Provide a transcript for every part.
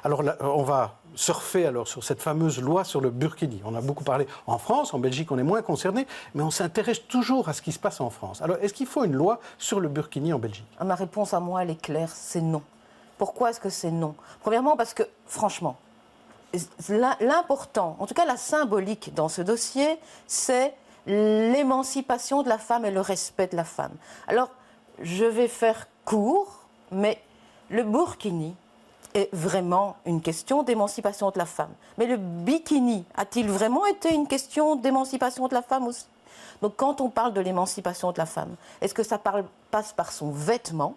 Alors là, on va surfer alors sur cette fameuse loi sur le burkini. On a beaucoup parlé en France, en Belgique on est moins concerné, mais on s'intéresse toujours à ce qui se passe en France. Alors est-ce qu'il faut une loi sur le burkini en Belgique? Ma réponse à moi, elle est claire, c'est non. Pourquoi est-ce que c'est non? Premièrement parce que, franchement, l'important, en tout cas la symbolique dans ce dossier, c'est l'émancipation de la femme et le respect de la femme. Alors, je vais faire court, mais le burkini est vraiment une question d'émancipation de la femme. Mais le bikini a-t-il vraiment été une question d'émancipation de la femme aussi? Donc quand on parle de l'émancipation de la femme, est-ce que ça passe par son vêtement?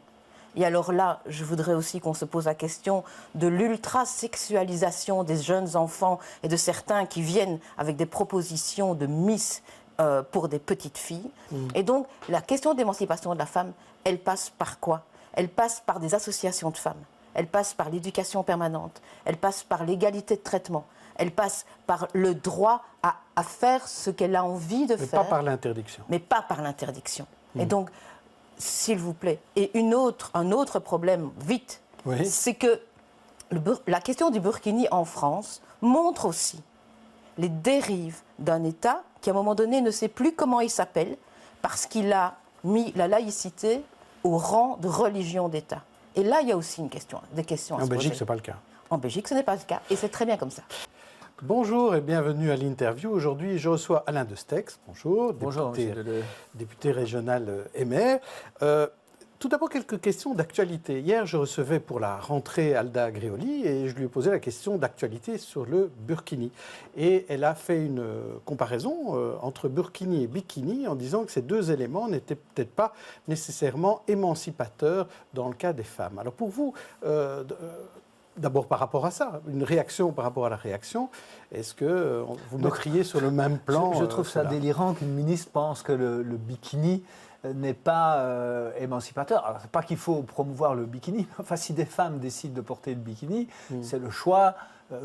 Et alors là, je voudrais aussi qu'on se pose la question de l'ultra-sexualisation des jeunes enfants et de certains qui viennent avec des propositions de Miss pour des petites filles. Et donc, la question d'émancipation de la femme, elle passe par quoi? Elle passe par des associations de femmes. Elle passe par l'éducation permanente. Elle passe par l'égalité de traitement. Elle passe par le droit à faire ce qu'elle a envie de faire. Mais pas par l'interdiction. Mais pas par l'interdiction. Et donc, s'il vous plaît, et un autre problème, vite, Oui. c'est que la question du burkini en France montre aussi les dérives d'un État qui, à un moment donné, ne sait plus comment il s'appelle parce qu'il a mis la laïcité au rang de religion d'État. Et là, il y a aussi des questions à se poser. En Belgique, ce n'est pas le cas. En Belgique, ce n'est pas le cas. Et c'est très bien comme ça. Bonjour et bienvenue à l'interview. Aujourd'hui, je reçois Alain Destex. Bonjour. Bonjour, député régional et maire. Tout d'abord, quelques questions d'actualité. Hier, je recevais pour la rentrée Alda Gréoli et je lui ai posé la question d'actualité sur le burkini. Et elle a fait une comparaison entre burkini et bikini en disant que ces deux éléments n'étaient peut-être pas nécessairement émancipateurs dans le cas des femmes. Alors pour vous, d'abord par rapport à ça, une réaction par rapport à la réaction, est-ce que vous mettriez sur le même plan Je trouve ça délirant qu'une ministre pense que le bikini n'est pas émancipateur. Alors, c'est pas qu'il faut promouvoir le bikini. Enfin, si des femmes décident de porter le bikini, c'est le choix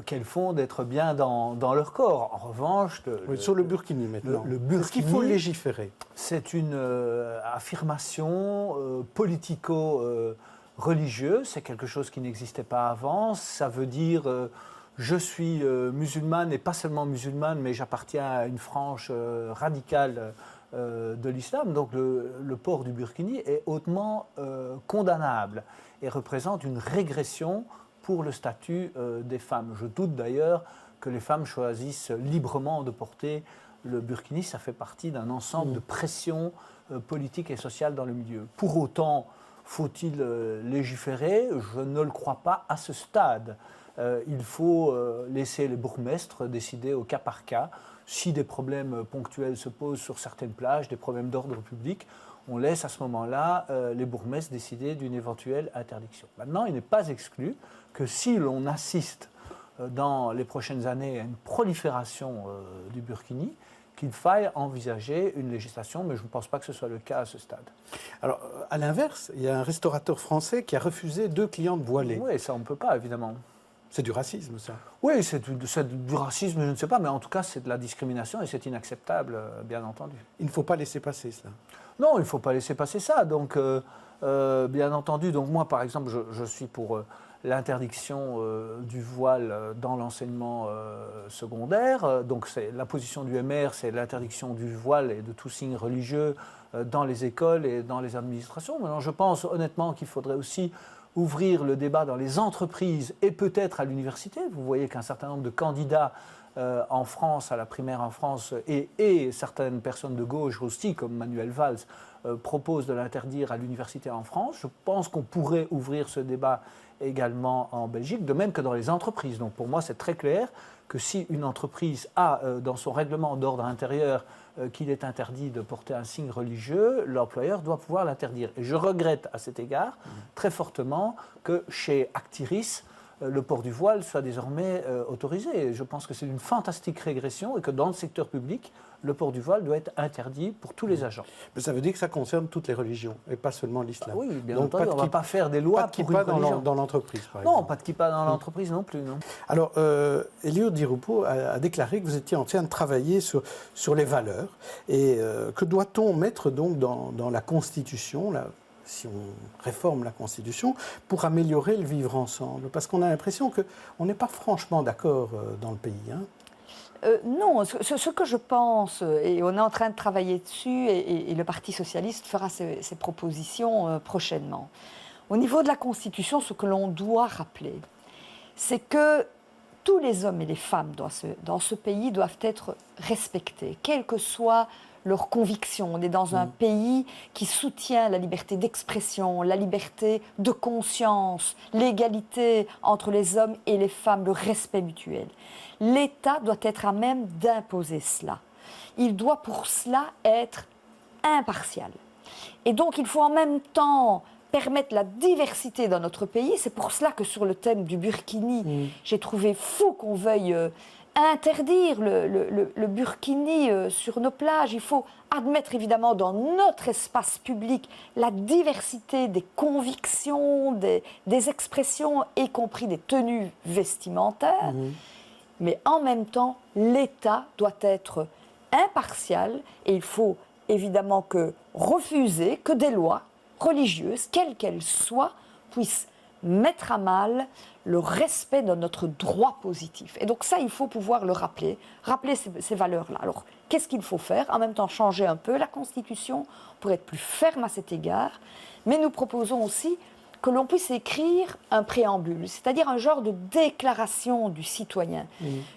qu'elles font d'être bien dans leur corps. En revanche... sur le burkini maintenant. Le burkini, est-ce qu'il faut légiférer? C'est une affirmation politico-religieuse. C'est quelque chose qui n'existait pas avant. Ça veut dire... je suis musulmane, et pas seulement musulmane, mais j'appartiens à une frange radicale de l'islam. Donc le port du burkini est hautement condamnable et représente une régression pour le statut des femmes. Je doute d'ailleurs que les femmes choisissent librement de porter le burkini. Ça fait partie d'un ensemble de pressions politiques et sociales dans le milieu. Pour autant, faut-il légiférer? Je ne le crois pas à ce stade. Il faut laisser les bourgmestres décider au cas par cas. Si des problèmes ponctuels se posent sur certaines plages, des problèmes d'ordre public, on laisse à ce moment-là les bourgmestres décider d'une éventuelle interdiction. Maintenant, il n'est pas exclu que si l'on assiste dans les prochaines années à une prolifération du burkini, qu'il faille envisager une législation, mais je ne pense pas que ce soit le cas à ce stade. Alors, à l'inverse, il y a un restaurateur français qui a refusé 2 clientes voilées. Oui, ça on ne peut pas, évidemment. C'est du racisme, ça? Oui, c'est du racisme, je ne sais pas, mais en tout cas, c'est de la discrimination et c'est inacceptable, bien entendu. Il ne faut pas laisser passer cela? Non, il ne faut pas laisser passer ça. Donc, bien entendu, donc moi, par exemple, je suis pour l'interdiction du voile dans l'enseignement secondaire. Donc, la position du MR, c'est l'interdiction du voile et de tout signe religieux dans les écoles et dans les administrations. Maintenant, je pense honnêtement qu'il faudrait aussi ouvrir le débat dans les entreprises et peut-être à l'université. Vous voyez qu'un certain nombre de candidats en France, à la primaire en France, et certaines personnes de gauche aussi, comme Manuel Valls, proposent de l'interdire à l'université en France. Je pense qu'on pourrait ouvrir ce débat également en Belgique, de même que dans les entreprises. Donc pour moi, c'est très clair que si une entreprise a dans son règlement d'ordre intérieur qu'il est interdit de porter un signe religieux, l'employeur doit pouvoir l'interdire. Et je regrette à cet égard très fortement que chez Actiris, le port du voile soit désormais autorisé. Et je pense que c'est une fantastique régression et que dans le secteur public, le port du voile doit être interdit pour tous les agents. Mais ça veut dire que ça concerne toutes les religions et pas seulement l'islam. Oui, bien entendu, on ne va pas faire des lois pour une religion. Dans l'entreprise, par exemple. Non, pas de kippa dans l'entreprise non plus. Non. Alors, Eliud Di Rupo a déclaré que vous étiez en train de travailler sur les valeurs. Et que doit-on mettre donc dans la Constitution, si on réforme la Constitution, pour améliorer le vivre ensemble? Parce qu'on a l'impression qu'on n'est pas franchement d'accord dans le pays. Hein. Non, ce que je pense, et on est en train de travailler dessus, et le Parti socialiste fera ses propositions prochainement. Au niveau de la Constitution, ce que l'on doit rappeler, c'est que tous les hommes et les femmes dans ce pays doivent être respectés, quelle que soit leurs convictions. On est dans un pays qui soutient la liberté d'expression, la liberté de conscience, l'égalité entre les hommes et les femmes, le respect mutuel. L'État doit être à même d'imposer cela. Il doit pour cela être impartial. Et donc il faut en même temps permettre la diversité dans notre pays. C'est pour cela que sur le thème du burkini, j'ai trouvé fou qu'on veuille interdire le burkini sur nos plages. Il faut admettre évidemment dans notre espace public la diversité des convictions, des expressions, y compris des tenues vestimentaires. Mais en même temps, l'État doit être impartial et il faut évidemment refuser que des lois religieuses, quelles qu'elles soient, puissent mettre à mal le respect de notre droit positif. Et donc ça, il faut pouvoir le rappeler ces valeurs-là. Alors, qu'est-ce qu'il faut faire? En même temps, changer un peu la Constitution pour être plus ferme à cet égard, mais nous proposons aussi que l'on puisse écrire un préambule, c'est-à-dire un genre de déclaration du citoyen,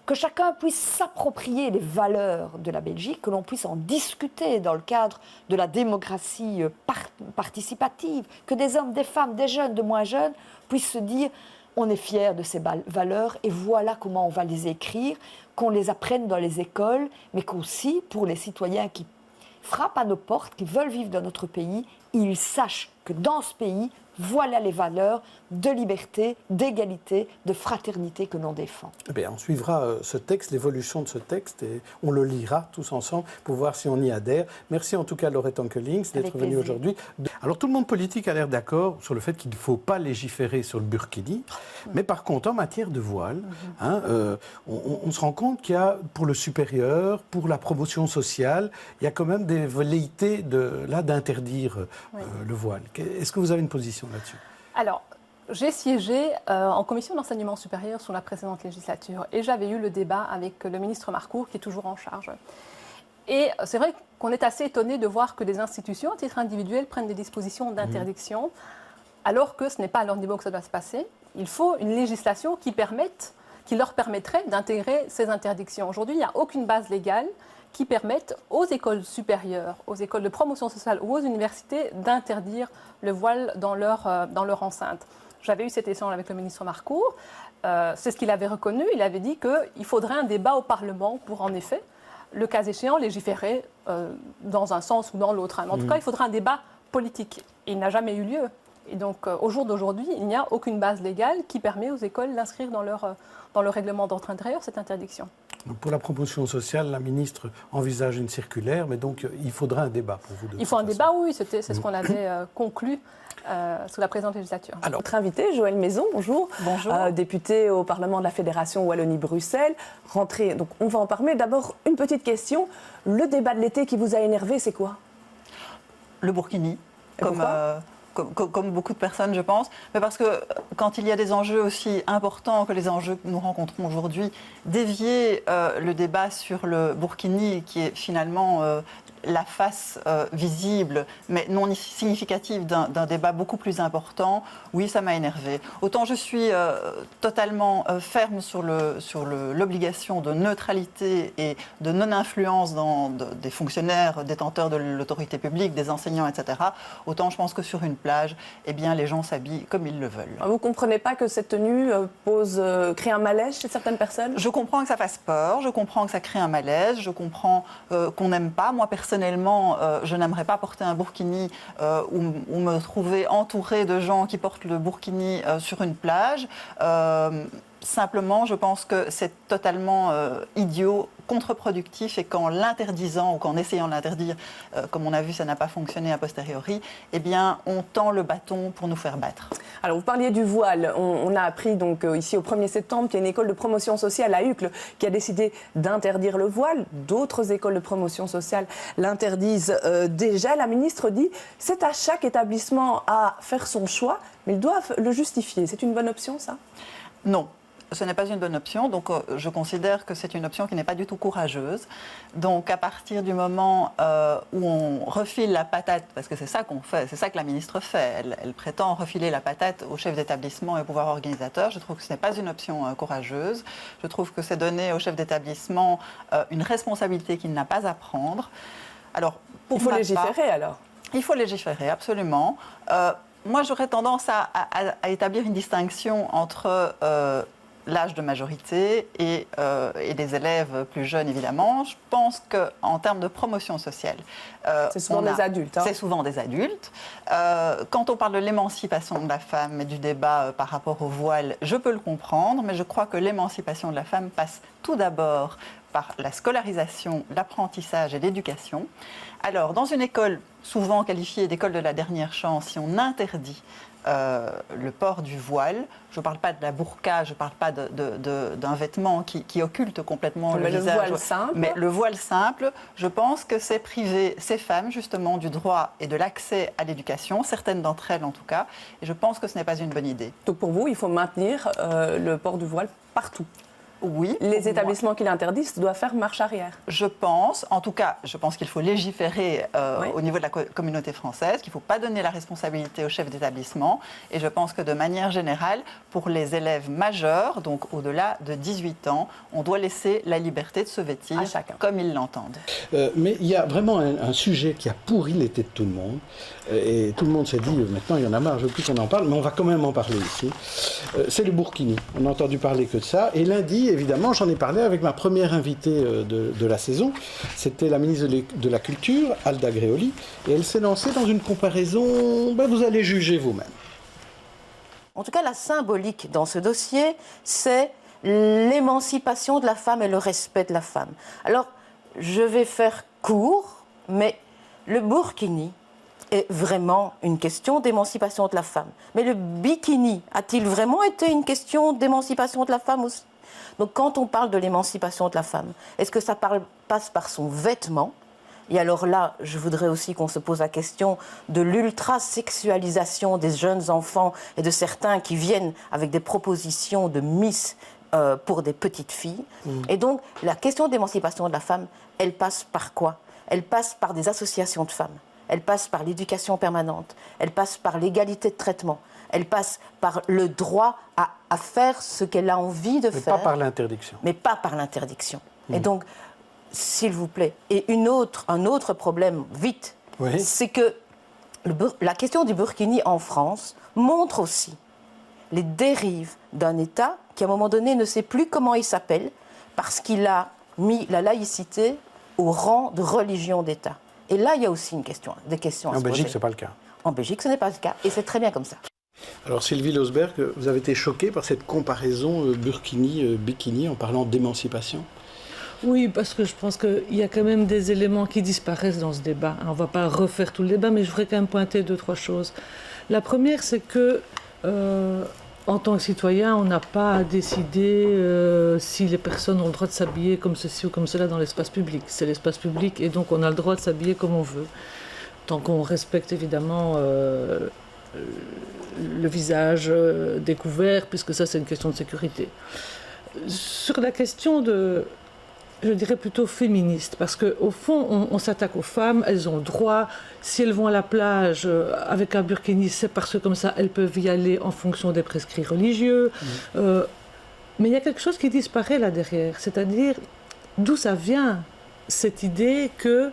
que chacun puisse s'approprier les valeurs de la Belgique, que l'on puisse en discuter dans le cadre de la démocratie participative, que des hommes, des femmes, des jeunes, de moins jeunes puissent se dire on est fiers de ces valeurs et voilà comment on va les écrire, qu'on les apprenne dans les écoles, mais qu'aussi pour les citoyens qui frappent à nos portes, qui veulent vivre dans notre pays, ils sachent que dans ce pays, voilà les valeurs de liberté, d'égalité, de fraternité que l'on défend. Eh bien, on suivra ce texte, l'évolution de ce texte, et on le lira tous ensemble pour voir si on y adhère. Merci en tout cas Laurette Ankelings d'être venue aujourd'hui. Alors tout le monde politique a l'air d'accord sur le fait qu'il ne faut pas légiférer sur le burkini, mais par contre en matière de voile, on se rend compte qu'il y a pour le supérieur, pour la promotion sociale, il y a quand même des velléités d'interdire le voile. Est-ce que vous avez une position là-dessus? Alors, j'ai siégé en commission d'enseignement supérieur sous la précédente législature et j'avais eu le débat avec le ministre Marcourt qui est toujours en charge. Et c'est vrai qu'on est assez étonné de voir que des institutions, à titre individuel, prennent des dispositions d'interdiction alors que ce n'est pas à leur niveau que ça doit se passer. Il faut une législation qui leur permettrait d'intégrer ces interdictions. Aujourd'hui, il n'y a aucune base légale qui permettent aux écoles supérieures, aux écoles de promotion sociale ou aux universités d'interdire le voile dans leur enceinte. J'avais eu cet échange avec le ministre Marcourt. C'est ce qu'il avait reconnu. Il avait dit qu'il faudrait un débat au Parlement pour, en effet, le cas échéant, légiférer dans un sens ou dans l'autre. Mais en tout cas, il faudrait un débat politique. Et il n'a jamais eu lieu. Et donc, au jour d'aujourd'hui, il n'y a aucune base légale qui permet aux écoles d'inscrire dans le règlement d'ordre intérieur cette interdiction. Donc pour la promotion sociale, la ministre envisage une circulaire, mais donc il faudra un débat pour vous. Il faut un débat, oui, c'est ce qu'on avait conclu sous la présente législature. Alors, notre invité, Joëlle Maison, bonjour. Bonjour. Député au Parlement de la Fédération Wallonie-Bruxelles. Rentrée, donc on va en parler. D'abord, une petite question. Le débat de l'été qui vous a énervé, c'est quoi? Le burkini. Comme beaucoup de personnes, je pense, mais parce que quand il y a des enjeux aussi importants que les enjeux que nous rencontrons aujourd'hui, dévier le débat sur le burkini, qui est finalement la face visible, mais non significative d'un débat beaucoup plus important, oui, ça m'a énervée. Autant je suis totalement ferme sur l'obligation de neutralité et de non-influence des fonctionnaires détenteurs de l'autorité publique, des enseignants, etc., autant je pense que sur une plage, eh bien, les gens s'habillent comme ils le veulent. Vous ne comprenez pas que cette tenue crée un malaise chez certaines personnes? Je comprends que ça fasse peur, je comprends que ça crée un malaise, je comprends qu'on n'aime pas. Moi, personnellement, je n'aimerais pas porter un burkini ou me trouver entourée de gens qui portent le burkini sur une plage. Simplement, je pense que c'est totalement idiot, contre-productif, et qu'en l'interdisant ou qu'en essayant de l'interdire, comme on a vu, ça n'a pas fonctionné a posteriori, eh bien, on tend le bâton pour nous faire battre. Alors, vous parliez du voile. On a appris donc ici au 1er septembre qu'il y a une école de promotion sociale à Uccle qui a décidé d'interdire le voile. D'autres écoles de promotion sociale l'interdisent déjà. La ministre dit c'est à chaque établissement à faire son choix, mais ils doivent le justifier. C'est une bonne option, ça ? Non. Ce n'est pas une bonne option, donc je considère que c'est une option qui n'est pas du tout courageuse. Donc à partir du moment où on refile la patate, parce que c'est ça qu'on fait, c'est ça que la ministre fait, elle prétend refiler la patate aux chefs d'établissement et au pouvoir organisateur, je trouve que ce n'est pas une option courageuse. Je trouve que c'est donner au chef d'établissement une responsabilité qu'il n'a pas à prendre. Alors, il faut légiférer alors ? Il faut légiférer, absolument. Moi, j'aurais tendance à établir une distinction entre l'âge de majorité et des élèves plus jeunes, évidemment. Je pense qu'en termes de promotion sociale... c'est souvent des adultes. Hein. C'est souvent des adultes. Quand on parle de l'émancipation de la femme et du débat par rapport au voile, je peux le comprendre, mais je crois que l'émancipation de la femme passe tout d'abord par la scolarisation, l'apprentissage et l'éducation. Alors, dans une école souvent qualifiée d'école de la dernière chance, si on interdit le port du voile, je ne parle pas de la burqa, je ne parle pas d'un vêtement qui occulte complètement le visage. Le voile simple. Mais le voile simple, je pense que c'est priver ces femmes justement du droit et de l'accès à l'éducation, certaines d'entre elles en tout cas, et je pense que ce n'est pas une bonne idée. Donc pour vous, il faut maintenir le port du voile partout ? Oui. Les établissements qui l'interdisent doivent faire marche arrière. Je pense, en tout cas, je pense qu'il faut légiférer au niveau de la communauté française, qu'il ne faut pas donner la responsabilité au chef d'établissement. Et je pense que de manière générale, pour les élèves majeurs, donc au-delà de 18 ans, on doit laisser la liberté de se vêtir comme ils l'entendent. Mais il y a vraiment un sujet qui a pourri l'été de tout le monde. Et tout le monde s'est dit, maintenant il y en a marre, je veux plus qu'on en parle, mais on va quand même en parler ici. C'est le burkini. On n'a entendu parler que de ça. Et lundi, évidemment, j'en ai parlé avec ma première invitée de la saison. C'était la ministre de la Culture, Alda Greoli. Et elle s'est lancée dans une comparaison, vous allez juger vous-même. En tout cas, la symbolique dans ce dossier, c'est l'émancipation de la femme et le respect de la femme. Alors, je vais faire court, mais le burkini est vraiment une question d'émancipation de la femme. Mais le bikini a-t-il vraiment été une question d'émancipation de la femme aussi ? Donc quand on parle de l'émancipation de la femme, est-ce que ça passe par son vêtement ? Et alors là, je voudrais aussi qu'on se pose la question de l'ultra-sexualisation des jeunes enfants et de certains qui viennent avec des propositions de Miss pour des petites filles. Et donc, la question d'émancipation de la femme, elle passe par quoi ? Elle passe par des associations de femmes. Elle passe par l'éducation permanente. Elle passe par l'égalité de traitement. Elle passe par le droit à faire ce qu'elle a envie de faire. Mais pas par l'interdiction. Mais pas par l'interdiction. Et donc, s'il vous plaît, et un autre problème, vite, c'est que la question du burkini en France montre aussi les dérives d'un État qui, à un moment donné, ne sait plus comment il s'appelle parce qu'il a mis la laïcité au rang de religion d'État. Et là, il y a aussi des questions à se poser. En Belgique, ce n'est pas le cas. En Belgique, ce n'est pas le cas. Et c'est très bien comme ça. Alors Sylvie Losberg, vous avez été choquée par cette comparaison burkini-bikini en parlant d'émancipation ? Oui, parce que je pense qu'il y a quand même des éléments qui disparaissent dans ce débat. On ne va pas refaire tout le débat, mais je voudrais quand même pointer 2-3 choses. La première, c'est que, en tant que citoyen, on n'a pas à décider si les personnes ont le droit de s'habiller comme ceci ou comme cela dans l'espace public. C'est l'espace public et donc on a le droit de s'habiller comme on veut. Tant qu'on respecte évidemment le visage découvert, puisque ça c'est une question de sécurité. Sur la question je dirais plutôt féministe, parce qu'au fond, on s'attaque aux femmes, elles ont le droit, si elles vont à la plage avec un burkini, c'est parce que comme ça, elles peuvent y aller en fonction des prescrits religieux. Mais il y a quelque chose qui disparaît là derrière, c'est-à-dire d'où ça vient, cette idée que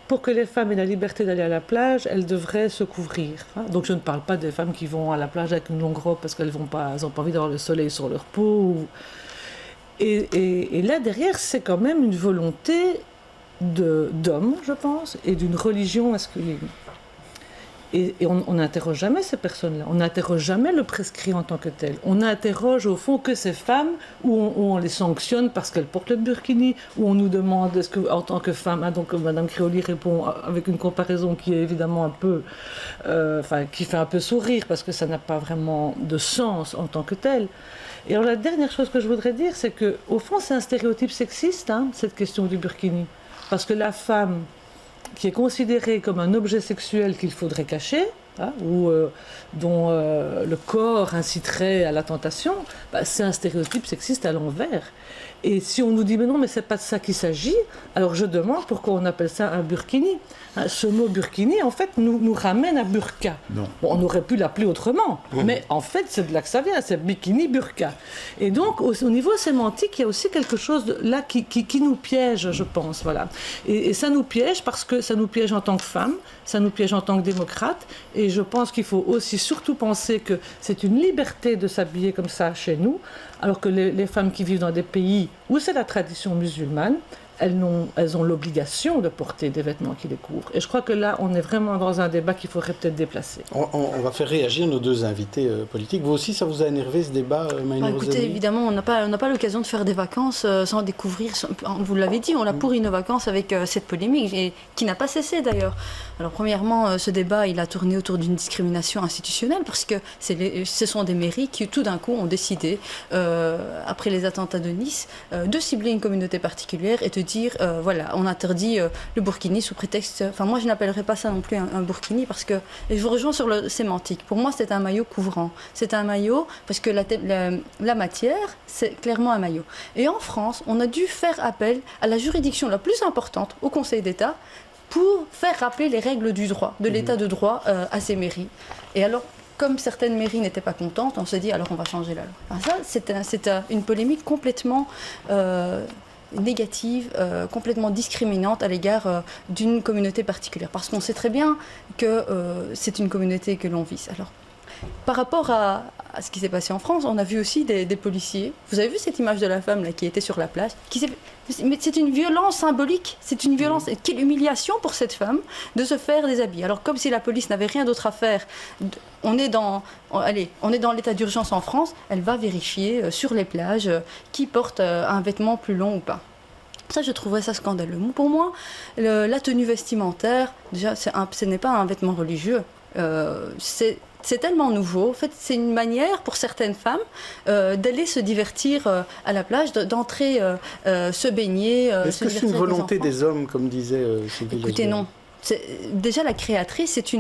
pour que les femmes aient la liberté d'aller à la plage, elles devraient se couvrir. Donc je ne parle pas des femmes qui vont à la plage avec une longue robe parce qu'elles n'ont pas envie d'avoir le soleil sur leur peau. Et là, derrière, c'est quand même une volonté d'hommes, je pense, et d'une religion masculine. Et on n'interroge jamais ces personnes-là. On n'interroge jamais le prescrit en tant que tel. On n'interroge au fond que ces femmes où on les sanctionne parce qu'elles portent le burkini, où on nous demande est-ce que, en tant que femme, donc Mme Créoli répond avec une comparaison qui est évidemment un peu, qui fait un peu sourire parce que ça n'a pas vraiment de sens en tant que tel. Et alors la dernière chose que je voudrais dire, c'est que au fond c'est un stéréotype sexiste, cette question du burkini, parce que la femme qui est considérée comme un objet sexuel qu'il faudrait cacher, ou dont le corps inciterait à la tentation, c'est un stéréotype sexiste à l'envers. Et si on nous dit mais non, mais c'est pas de ça qu'il s'agit, alors je demande pourquoi on appelle ça un burkini. Ce mot burkini, en fait, nous ramène à burqa. Bon, on aurait pu l'appeler autrement, mais en fait, c'est de là que ça vient, c'est bikini, burqa. Et donc, au niveau sémantique, il y a aussi quelque chose là qui nous piège, je pense, voilà. Et ça nous piège parce que ça nous piège en tant que femme, ça nous piège en tant que démocrate, et je pense qu'il faut aussi surtout penser que c'est une liberté de s'habiller comme ça chez nous, alors que les femmes qui vivent dans des pays où c'est la tradition musulmane, elles ont l'obligation de porter des vêtements qui les couvrent. Et je crois que là, on est vraiment dans un débat qu'il faudrait peut-être déplacer. On va faire réagir nos deux invités politiques. Vous aussi, ça vous a énervé ce débat, Maïna Rosani ? Écoutez, évidemment, on n'a pas l'occasion de faire des vacances sans découvrir, vous l'avez dit, on a pourri nos vacances avec cette polémique, qui n'a pas cessé d'ailleurs. Alors premièrement, ce débat, il a tourné autour d'une discrimination institutionnelle, parce que ce sont des mairies qui, tout d'un coup, ont décidé, après les attentats de Nice, de cibler une communauté particulière et de dire, voilà, on interdit le burkini sous prétexte... Enfin, moi, je n'appellerais pas ça non plus un burkini, parce que... Et je vous rejoins sur le sémantique. Pour moi, c'est un maillot couvrant. C'est un maillot, parce que la matière, c'est clairement un maillot. Et en France, on a dû faire appel à la juridiction la plus importante, au Conseil d'État, pour faire rappeler les règles du droit, de l'état de droit à ces mairies. Et alors, comme certaines mairies n'étaient pas contentes, on s'est dit, alors on va changer la loi. Alors ça, c'est une polémique complètement négative, complètement discriminante à l'égard d'une communauté particulière. Parce qu'on sait très bien que c'est une communauté que l'on vise. Alors, par rapport à ce qui s'est passé en France, on a vu aussi des policiers. Vous avez vu cette image de la femme là, qui était sur la plage mais c'est une violence symbolique, c'est une violence, quelle humiliation pour cette femme de se faire déshabiller. Alors comme si la police n'avait rien d'autre à faire, on est dans l'état d'urgence en France, elle va vérifier sur les plages qui porte un vêtement plus long ou pas. Ça, je trouverais ça scandaleux. Pour moi, la tenue vestimentaire, déjà, ce n'est pas un vêtement religieux. C'est tellement nouveau. En fait, c'est une manière pour certaines femmes d'aller se divertir à la plage, d'entrer se baigner. Est-ce que c'est une volonté des hommes, comme disait Sylvie Lesbian ? Écoutez, non. Déjà, la créatrice, c'est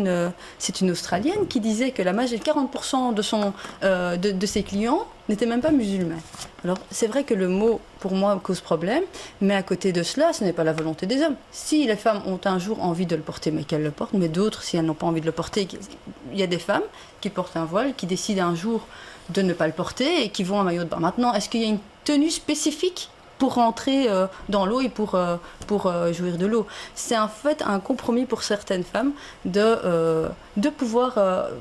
une Australienne qui disait que la majorité, 40% de ses clients n'étaient même pas musulmans. Alors, c'est vrai que le mot, pour moi, cause problème, mais à côté de cela, ce n'est pas la volonté des hommes. Si les femmes ont un jour envie de le porter, mais qu'elles le portent, mais d'autres, si elles n'ont pas envie de le porter, il y a des femmes qui portent un voile, qui décident un jour de ne pas le porter et qui vont en maillot de bain. Maintenant, est-ce qu'il y a une tenue spécifique pour rentrer dans l'eau et pour jouir de l'eau? C'est en fait un compromis pour certaines femmes de pouvoir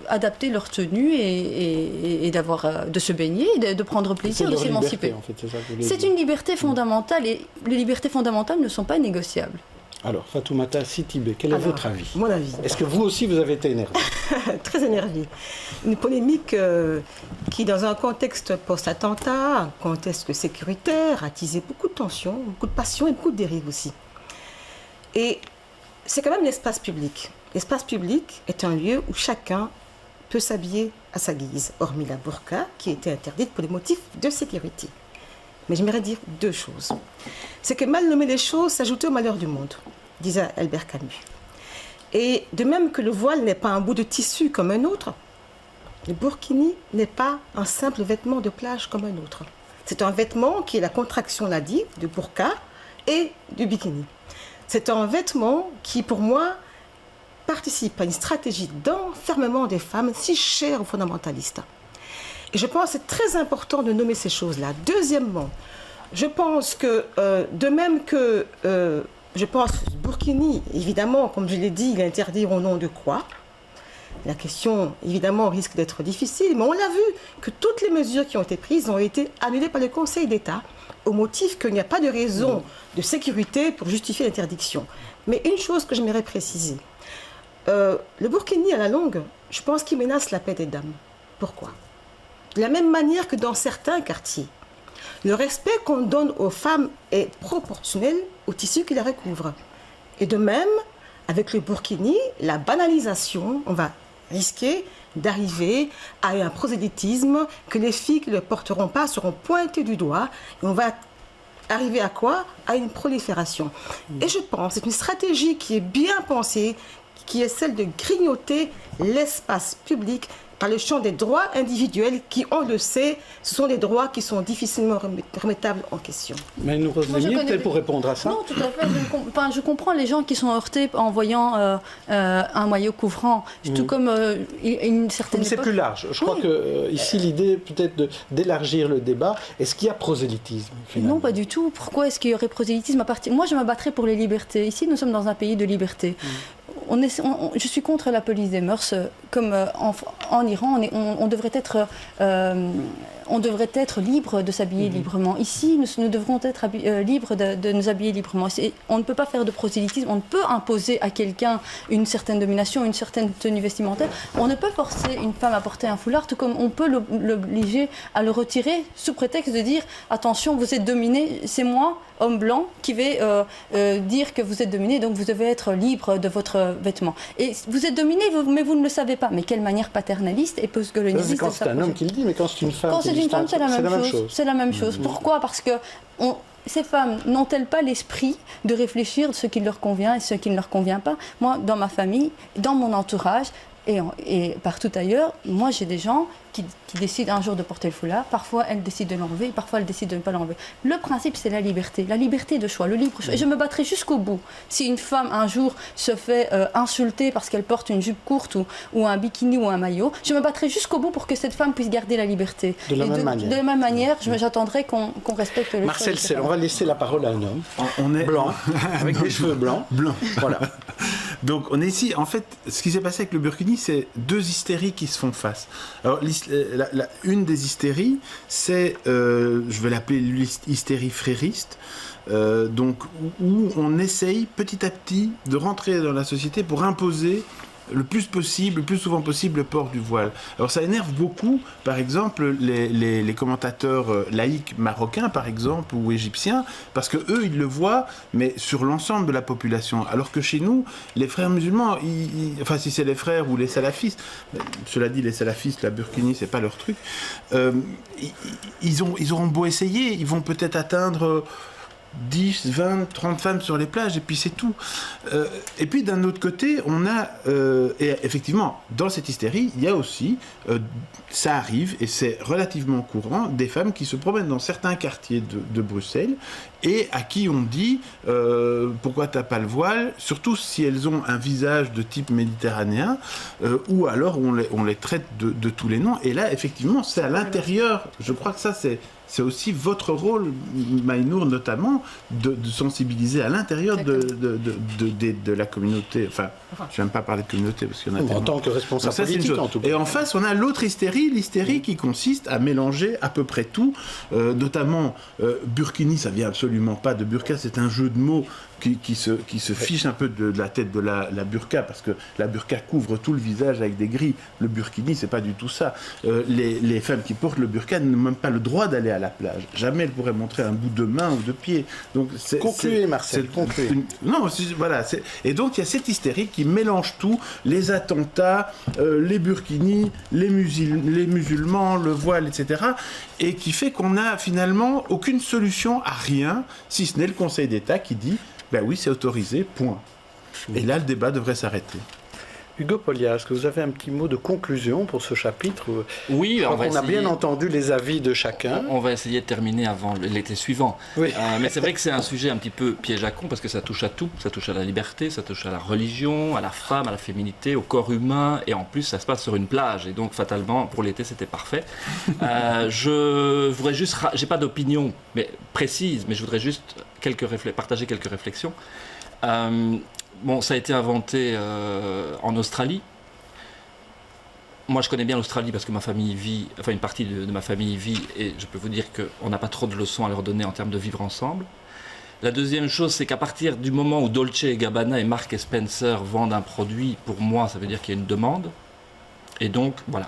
adapter leur tenue et de se baigner, de prendre plaisir, de s'émanciper. En fait, c'est une liberté fondamentale et les libertés fondamentales ne sont pas négociables. Alors, Fatoumata Sidibé, quel est votre avis? Mon avis. Est-ce que vous aussi, vous avez été énervé? Très énervé. Une polémique qui, dans un contexte post-attentat, un contexte sécuritaire, a attisé beaucoup de tensions, beaucoup de passions et beaucoup de dérives aussi. Et c'est quand même l'espace public. L'espace public est un lieu où chacun peut s'habiller à sa guise, hormis la burqa, qui était interdite pour des motifs de sécurité. Mais j'aimerais dire deux choses. C'est que mal nommer les choses s'ajoutait au malheur du monde, disait Albert Camus. Et de même que le voile n'est pas un bout de tissu comme un autre, le burkini n'est pas un simple vêtement de plage comme un autre. C'est un vêtement qui est la contraction, l'a dit, de burqa et du bikini. C'est un vêtement qui, pour moi, participe à une stratégie d'enfermement des femmes si chère aux fondamentalistes. Et je pense que c'est très important de nommer ces choses-là. Deuxièmement, je pense que, de même que, burkini, évidemment, comme je l'ai dit, il est interdit au nom de quoi? La question, évidemment, risque d'être difficile, mais on l'a vu que toutes les mesures qui ont été prises ont été annulées par le Conseil d'État au motif qu'il n'y a pas de raison de sécurité pour justifier l'interdiction. Mais une chose que j'aimerais préciser, le burkini, à la longue, je pense qu'il menace la paix des dames. Pourquoi? De la même manière que dans certains quartiers, le respect qu'on donne aux femmes est proportionnel au tissu qui les recouvre. Et de même, avec le burkini, la banalisation, on va risquer d'arriver à un prosélytisme, que les filles qui ne le porteront pas seront pointées du doigt, et on va arriver à quoi? À une prolifération. Et je pense que c'est une stratégie qui est bien pensée, qui est celle de grignoter l'espace public par le champ des droits individuels qui, on le sait, ce sont des droits qui sont difficilement remettables en question. Mais nous revenons peut-être pour répondre à ça. Non, tout à fait. Je comprends les gens qui sont heurtés en voyant un maillot couvrant. Tout comme une certaine époque... C'est plus large. Je crois que ici, l'idée peut-être d'élargir le débat. Est-ce qu'il y a prosélytisme finalement? Non, pas du tout. Pourquoi est-ce qu'il y aurait prosélytisme Moi, je me battrais pour les libertés. Ici, nous sommes dans un pays de liberté. Je suis contre la police des mœurs. Comme en Iran, on devrait être libre de s'habiller librement. Ici, nous devrons être libres de nous habiller librement. On ne peut pas faire de prosélytisme, on ne peut imposer à quelqu'un une certaine domination, une certaine tenue vestimentaire. On ne peut forcer une femme à porter un foulard, tout comme on peut l'obliger à le retirer sous prétexte de dire « Attention, vous êtes dominé, c'est moi, homme blanc, qui vais dire que vous êtes dominé, donc vous devez être libre de votre vêtement. » Et vous êtes dominé, mais vous ne le savez pas. Mais quelle manière paternaliste et postcolonialiste de s'approcher. C'est quand c'est un homme qui le dit, mais quand c'est une femme... Quand c'est une femme, c'est la même chose. C'est la même chose. Pourquoi? Parce que ces femmes n'ont-elles pas l'esprit de réfléchir de ce qui leur convient et ce qui ne leur convient pas? Moi, dans ma famille, dans mon entourage et partout ailleurs, moi j'ai des gens qui décident un jour de porter le foulard, parfois elles décident de l'enlever, parfois elles décident de ne pas l'enlever. Le principe, c'est la liberté de choix, le libre choix. Et je me battrai jusqu'au bout. Si une femme un jour se fait insulter parce qu'elle porte une jupe courte ou un bikini ou un maillot, je me battrai jusqu'au bout pour que cette femme puisse garder la liberté. De la même manière, j'attendrai qu'on respecte le choix. Marcel Sel, on va laisser la parole à un homme. On est blanc, avec des cheveux blancs. Voilà. Donc on est ici, en fait, ce qui s'est passé avec le burkini, c'est deux hystéries qui se font face. Alors une des hystéries, c'est, je vais l'appeler l'hystérie frériste, donc où on essaye petit à petit de rentrer dans la société pour imposer le plus possible, le plus souvent possible, le port du voile. Alors ça énerve beaucoup, par exemple, les commentateurs laïcs marocains, par exemple, ou égyptiens, parce que eux, ils le voient, mais sur l'ensemble de la population. Alors que chez nous, les frères musulmans, enfin si c'est les frères ou les salafistes, cela dit, les salafistes, la burkini, c'est pas leur truc, ils auront beau essayer, ils vont peut-être atteindre 10, 20, 30 femmes sur les plages, et puis c'est tout. Et puis d'un autre côté, on a, et effectivement, dans cette hystérie, il y a aussi, ça arrive, et c'est relativement courant, des femmes qui se promènent dans certains quartiers de Bruxelles, et à qui on dit pourquoi t'as pas le voile, surtout si elles ont un visage de type méditerranéen, ou alors on les traite de tous les noms. Et là, effectivement, c'est à l'intérieur. Je crois que ça, c'est aussi votre rôle, Maïnour, notamment, de sensibiliser à l'intérieur de la communauté. Enfin, je n'aime pas parler de communauté parce qu'il y en a en tant que responsable politique, en tout cas. Et en face, on a l'autre hystérie, l'hystérie qui consiste à mélanger à peu près tout, notamment burkini, ça vient absolument pas de burqa, c'est un jeu de mots qui se fiche un peu de la tête de la burqa, parce que la burqa couvre tout le visage avec des grilles. Le burkini, c'est pas du tout ça. Les femmes qui portent le burqa n'ont même pas le droit d'aller à la plage. Jamais elles pourraient montrer un bout de main ou de pied. Donc, concluez, Marcel, concluez. Non, voilà. Et donc, il y a cette hystérie qui mélange tout, les attentats, les burkinis, les musulmans, le voile, etc., et qui fait qu'on n'a finalement aucune solution à rien, si ce n'est le Conseil d'État qui dit ben oui, c'est autorisé, point. Et là, le débat devrait s'arrêter. Hugo Polliard, est-ce que vous avez un petit mot de conclusion pour ce chapitre? Oui, on a bien entendu les avis de chacun. On va essayer de terminer avant l'été suivant. Oui. Mais c'est vrai que c'est un sujet un petit peu piège à con parce que ça touche à tout. Ça touche à la liberté, ça touche à la religion, à la femme, à la féminité, au corps humain. Et en plus, ça se passe sur une plage. Et donc, fatalement, pour l'été, c'était parfait. Je voudrais juste... J'ai pas d'opinion précise, mais je voudrais juste partager quelques réflexions. Bon, ça a été inventé en Australie. Moi, je connais bien l'Australie parce que ma famille vit, enfin une partie de ma famille vit, et je peux vous dire qu'on n'a pas trop de leçons à leur donner en termes de vivre ensemble. La deuxième chose, c'est qu'à partir du moment où Dolce & Gabbana et Marks & Spencer vendent un produit, pour moi, ça veut dire qu'il y a une demande. Et donc, voilà.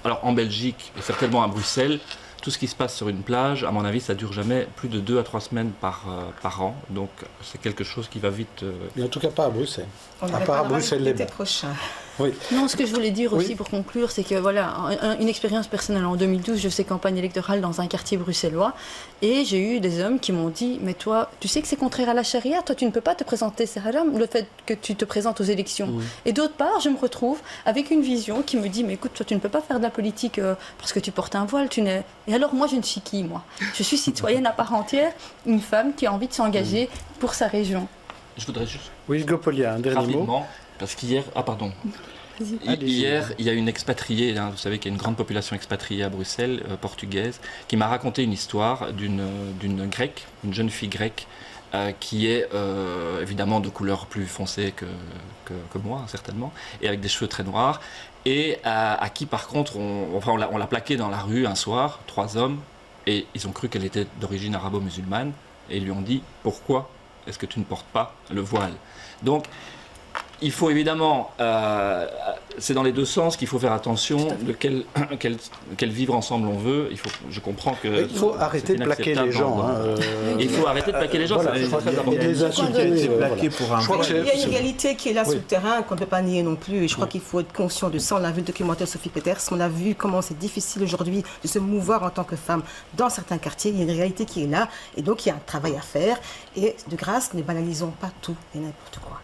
Alors, en Belgique, et certainement à Bruxelles, tout ce qui se passe sur une plage, à mon avis, ça dure jamais plus de 2 à 3 semaines par an. Donc, c'est quelque chose qui va vite... Mais en tout cas, pas à Bruxelles. On À part à Bruxelles, l'été prochain. Oui. Non, ce que je voulais dire aussi Oui. pour conclure, c'est que voilà, une expérience personnelle en 2012, je faisais campagne électorale dans un quartier bruxellois et j'ai eu des hommes qui m'ont dit mais toi, tu sais que c'est contraire à la charia, toi tu ne peux pas te présenter, c'est haram le fait que tu te présentes aux élections. Et d'autre part, je me retrouve avec une vision qui me dit mais écoute, toi tu ne peux pas faire de la politique parce que tu portes un voile, tu n'es... Et alors moi je ne suis qui moi? Je suis citoyenne à part entière, une femme qui a envie de s'engager pour sa région. Je voudrais juste... Oui, Gopolia, un dernier mot. Rapidement, parce qu'hier... Ah, pardon. Hier, il y a une expatriée, hein, vous savez qu'il y a une grande population expatriée à Bruxelles, portugaise, qui m'a raconté une histoire d'une grecque, une jeune fille grecque, qui est évidemment de couleur plus foncée que moi, certainement, et avec des cheveux très noirs, et à qui par contre, on l'a plaquée dans la rue un soir, 3 hommes, et ils ont cru qu'elle était d'origine arabo-musulmane, et ils lui ont dit « Pourquoi est-ce que tu ne portes pas le voile ?» Donc, il faut évidemment, c'est dans les deux sens qu'il faut faire attention de quel vivre ensemble on veut. Je comprends que... Il faut arrêter de plaquer les gens. Il faut arrêter de plaquer les gens, voilà, c'est très important. et de les insulter. Plaqué pour un... Il y a une réalité qui est là Oui. sur le terrain qu'on ne peut pas nier non plus. Et je crois qu'il faut être conscient de ça. On a vu le documentaire Sophie Peters. On a vu comment c'est difficile aujourd'hui de se mouvoir en tant que femme dans certains quartiers. Il y a une réalité qui est là. Et donc, il y a un travail à faire. Et de grâce, ne banalisons pas tout et n'importe quoi.